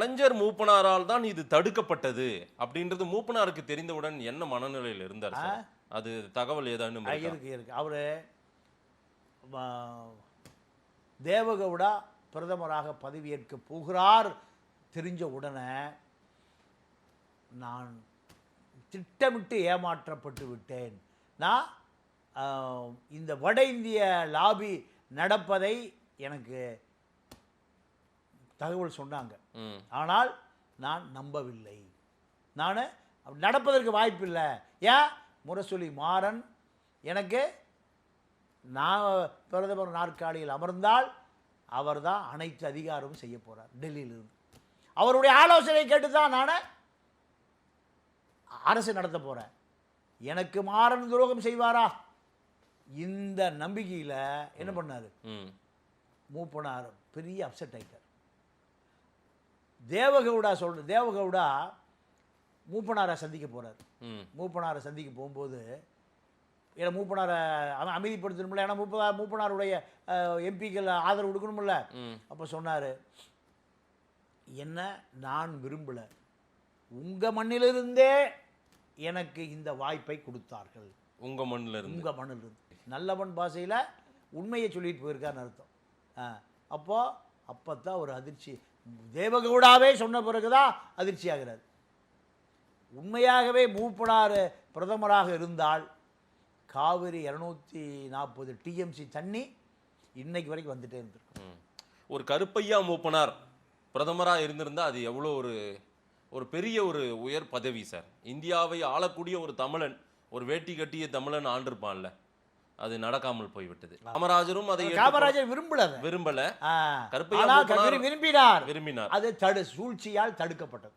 கலைஞர் மூப்பனாரால் தான் இது தடுக்கப்பட்டது அப்படின்றது மூப்பனாருக்கு தெரிந்தவுடன் என்ன மனநிலையில் இருந்தார் சார்? அது தகவல் ஏதானும் இருக்கு. அவரு தேவகவுடா பிரதமராக பதவியேற்க போகிறார் தெரிஞ்ச உடனே நான் திட்டமிட்டு ஏமாற்றப்பட்டு விட்டேன். நான் இந்த வட இந்திய லாபி நடப்பதை எனக்கு தகவல் சொன்னாங்க. ஆனால் நான் நம்பவில்லை. நான் நடப்பதற்கு வாய்ப்பில்லை. ஏன் முரசொலி மாறன் எனக்கு நான் பிரதமர் நாற்காலியில் அமர்ந்தால் அவர் தான் அனைத்து அதிகாரமும் செய்ய போகிறார் டெல்லியிலிருந்து. அவருடைய ஆலோசனை கேட்டு தான் நான் அரசு நடத்த போகிறேன். எனக்கு மாறன் துரோகம் செய்வாரா? இந்த நம்பிக்கையில் என்ன பண்ணார்? மூப்பனார் பெரிய அப்செட் ஆகிட்டார். தேவகவுடா மூப்பனாரை சந்திக்க போகிறார். மூப்பனாரை சந்திக்க போகும்போது ஏன்னா மூப்பனாரை அமைதிப்படுத்தணும்ல, ஏன்னா மூப்பனாருடைய எம்பிக்கள் ஆதரவு கொடுக்கணும்ல. அப்போ சொன்னார், என்ன நான் விரும்பலை, உங்கள் மண்ணிலிருந்தே எனக்கு இந்த வாய்ப்பை கொடுத்தார்கள். உங்கள் மண்ணிலிருந்து நல்லவன் பாஷையில் உண்மையை சொல்லிட்டு போயிருக்காருன்னு அர்த்தம். அப்போ தான் ஒரு அதிர்ச்சி. தேவகவுடாவே சொன்ன பிறகுதான் அதிர்ச்சி ஆகிறார். உண்மையாகவே மூப்பனார் பிரதமராக இருந்தால் காவிரி 240 டிஎம்சி தண்ணி இன்னைக்கு வரைக்கும் வந்துட்டே இருந்திருக்கு. ஒரு கருப்பையா மூப்பனார் பிரதமராக இருந்திருந்தா அது எவ்வளோ ஒரு பெரிய ஒரு உயர் பதவி சார். இந்தியாவை ஆளக்கூடிய ஒரு தமிழன், ஒரு வேட்டி கட்டிய தமிழன் ஆண்டிருப்பான்ல, அது நடக்காமல் போய்விட்டது. காமராஜரும் அதை விரும்பல. கருப்பையா விரும்பினார். அது சூழ்ச்சியால் தடுக்கப்பட்டது.